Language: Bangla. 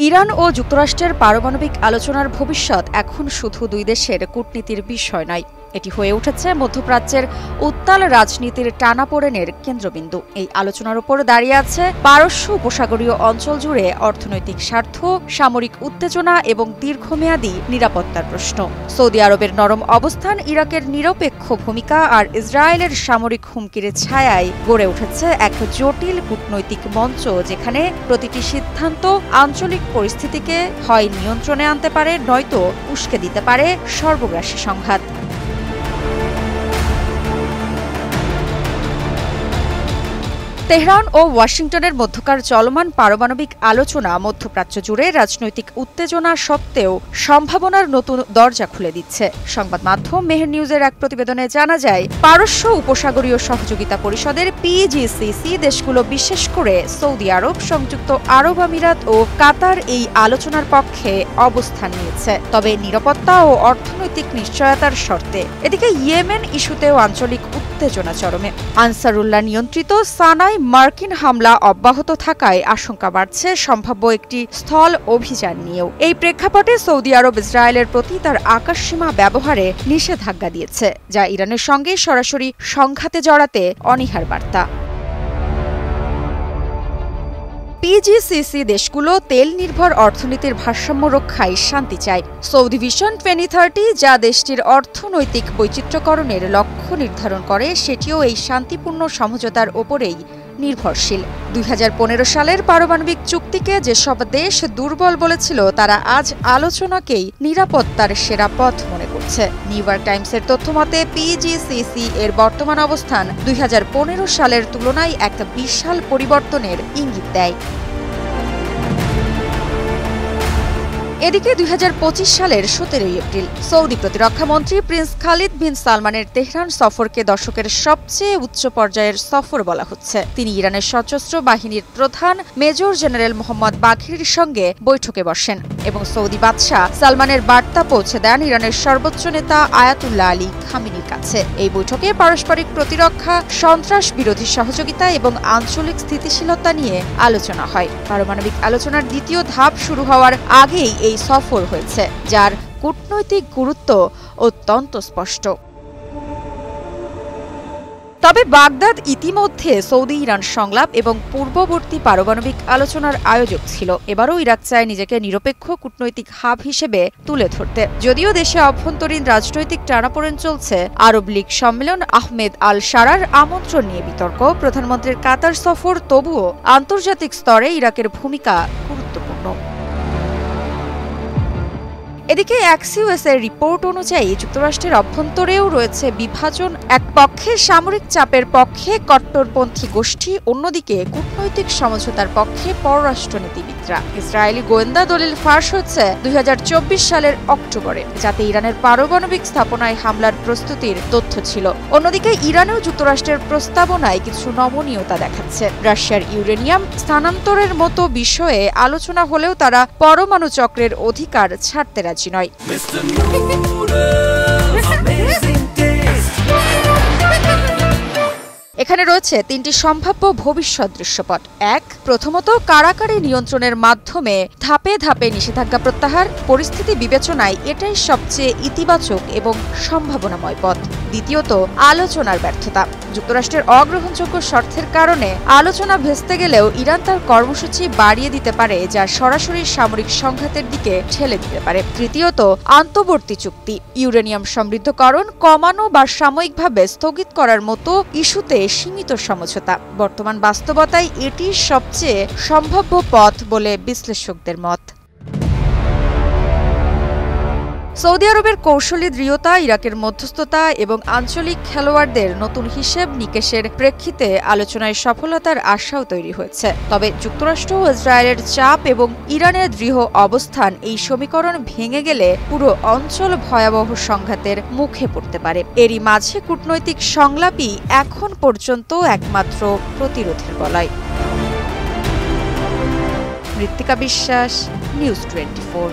ইরান ও যুক্তরাষ্ট্রের পারমাণবিক আলোচনার ভবিষ্যৎ এখন শুধু দুই দেশের কূটনীতির বিষয় নয়, এটি হয়ে উঠেছে মধ্যপ্রাচ্যের উত্তাল রাজনীতির টানাপোড়েনের কেন্দ্রবিন্দু। এই আলোচনার উপর দাঁড়িয়ে আছে পারস্য উপসাগরীয় অঞ্চল জুড়ে অর্থনৈতিক স্বার্থ, সামরিক উত্তেজনা এবং দীর্ঘমেয়াদী নিরাপত্তার প্রশ্ন। সৌদি আরবের নরম অবস্থান, ইরাকের নিরপেক্ষ ভূমিকা আর ইসরায়েলের সামরিক হুমকির ছায়ায় গড়ে উঠেছে এক জটিল কূটনৈতিক মঞ্চ, যেখানে প্রতিটি সিদ্ধান্ত আঞ্চলিক পরিস্থিতিকে হয় নিয়ন্ত্রণে আনতে পারে, নয়তো উস্কে দিতে পারে সর্বগ্রাসী সংঘাত। তেহরান ও ওয়াশিংটনের মধ্যকার চলমান পারমাণবিক আলোচনা মধ্যপ্রাচ্য জুড়ে রাজনৈতিক উত্তেজনা সত্ত্বেও সম্ভাবনার নতুন দরজা খুলে দিচ্ছে। সংবাদ মাধ্যম মেহের নিউজের এক প্রতিবেদনে জানা যায়, পারস্য উপসাগরীয় সহযোগিতা পরিষদের PGCC দেশগুলো, বিশেষ করে সৌদি আরব, সংযুক্ত আরব আমিরাত ও কাতার এই আলোচনার পক্ষে অবস্থান নিয়েছে, তবে নিরাপত্তা ও অর্থনৈতিক নিশ্চয়তার শর্তে। এদিকে ইয়েমেন ইস্যুতেও আঞ্চলিক উত্তেজনা চরমে। আনসারুল্লাহ নিয়ন্ত্রিত সানায় মার্কিন হামলা অব্যাহত থাকায় আশঙ্কা বাড়ছে সম্ভাব্য একটি স্থল অভিযান নিয়েও। এই প্রেক্ষাপটে সৌদি আরব ইসরায়েলের প্রতি তার আকাশসীমা ব্যবহারে নিষেধাজ্ঞা দিয়েছে, যা ইরানের সঙ্গে সরাসরি সংঘাতে জড়াতে অনীহার বার্তা। PGCC দেশগুলো তেল নির্ভর অর্থনীতির ভারসাম্য রক্ষায় শান্তি চায়। সৌদি ভিশন 2030, যা দেশটির অর্থনৈতিক বৈচিত্র্যকরণের লক্ষ্য নির্ধারণ করে, সেটিও এই শান্তিপূর্ণ সমঝোতার ওপরেই নির্ভরশীল। 2015 সালের পারমাণবিক চুক্তিকে যেসব দেশ দুর্বল বলেছিল, তারা আজ আলোচনাকেই নিরাপত্তার সেরা পথ মনে করছে। নিউ ইয়র্ক টাইমসের তথ্যমতে PGCC এর বর্তমান অবস্থান 2015 সালের তুলনায় এক বিশাল পরিবর্তনের ইঙ্গিত দেয়। এদিকে 2025 সালের 17 এপ্রিল সৌদি প্রতিরক্ষা মন্ত্রী প্রিন্স খালিদ বিন সালমানের তেহরান সফরকে দশকের সবচেয়ে উচ্চ পর্যায়ের সফর বলা হচ্ছে। তিনি ইরানের সশস্ত্র বাহিনীর প্রধান মেজর জেনারেল মোহাম্মদ বাঘিরির সঙ্গে বৈঠকে বসেন এবং সৌদি বাদশাহ সালমানের বার্তা পৌঁছে দেন ইরানের সর্বোচ্চ নেতা আয়াতুল্লাহ আলী খামেনির কাছে। এই বৈঠকে পারস্পরিক প্রতিরক্ষা, সন্ত্রাস বিরোধী সহযোগিতা এবং আঞ্চলিক স্থিতিশীলতা নিয়ে আলোচনা হয়। পারমাণবিক আলোচনার দ্বিতীয় ধাপ শুরু হওয়ার আগেই এই সফর হয়েছে, যার কূটনৈতিক গুরুত্ব অত্যন্ত স্পষ্ট। তবে বাগদাদ ইতিমধ্যে সৌদি ইরান সংলাপ এবং পূর্ববর্তী পারমাণবিক আলোচনার আয়োজক ছিল। এবারও ইরাক চায় নিজেকে নিরপেক্ষ কূটনৈতিক হাব হিসেবে তুলে ধরতে। যদিও দেশে অভ্যন্তরীণ রাজনৈতিক টানাপোড়েন চলছে, আরব লীগ সম্মেলন, আহমেদ আল শারার আমন্ত্রণ নিয়ে বিতর্ক, প্রধানমন্ত্রীর কাতার সফর, তবুও আন্তর্জাতিক স্তরে ইরাকের ভূমিকা গুরুত্বপূর্ণ। এদিকে এক্সিউএস এর রিপোর্ট অনুযায়ী যুক্তরাষ্ট্রের অভ্যন্তরেও রয়েছে বিভাজন। এক পক্ষে সামরিক চাপের পক্ষে কট্টরপন্থী গোষ্ঠী, অন্যদিকে কূটনৈতিক সমঝোতার পক্ষে পররাষ্ট্রনীতিবিদরা। ইসরায়েলি গোয়েন্দা দলিল ফাঁস হচ্ছে 2024 সালের অক্টোবরে, যাতে ইরানের পারমাণবিক স্থাপনায় হামলার প্রস্তুতির তথ্য ছিল। অন্যদিকে ইরানেও যুক্তরাষ্ট্রের প্রস্তাবনায় কিছু নমনীয়তা দেখাচ্ছে। রাশিয়ার ইউরেনিয়াম স্থানান্তরের মতো বিষয়ে আলোচনা হলেও তারা পরমাণু চক্রের অধিকার ছাড়তে রাজি নয়। এখানে রয়েছে তিনটি সম্ভাব্য ভবিষ্যৎ দৃশ্যপট। এক, প্রথমত কারাকারি নিয়ন্ত্রণের মাধ্যমে ধাপে ধাপে নিষেধাজ্ঞা প্রত্যাহার। পরিস্থিতি বিবেচনায় এটাই সবচেয়ে ইতিবাচক এবং সম্ভাবনাময় পথ। দ্বিতীয়ত, আলোচনার ব্যর্থতা। যুক্তরাষ্ট্রের অগ্রহণযোগ্য শর্তের কারণে আলোচনা ভেস্তে গেলেও ইরান তার কর্মসূচি বাড়িয়ে দিতে পারে, যা সরাসরি সামরিক সংঘাতের দিকে ঠেলে দিতে পারে। তৃতীয়ত, আন্তঃবর্তী চুক্তি, ইউরেনিয়াম সমৃদ্ধকরণ কমানো বা সাময়িকভাবে স্থগিত করার মতো ইস্যুতে সীমিত সমঝোতা। বর্তমান বাস্তবতায় এটি সবচেয়ে সম্ভাব্য পথ বলে বিশ্লেষকদের মত। সৌদি আরবের কৌশলী দৃঢ়তা, ইরাকের মধ্যস্থতা এবং আঞ্চলিক খেলোয়াড়দের নতুন হিসেব নিকেশের প্রেক্ষিতে আলোচনায় সফলতার আশাও তৈরি হয়েছে। তবে যুক্তরাষ্ট্র ও ইসরায়েলের চাপ এবং ইরানের দৃঢ় অবস্থান, এই সমীকরণ ভেঙে গেলে পুরো অঞ্চল ভয়াবহ সংঘাতের মুখে পড়তে পারে। এরই মাঝে কূটনৈতিক সংলাপই এখন পর্যন্ত একমাত্র প্রতিরোধের বলয়। মৃত্তিকা বিশ্বাস, নিউজ 24।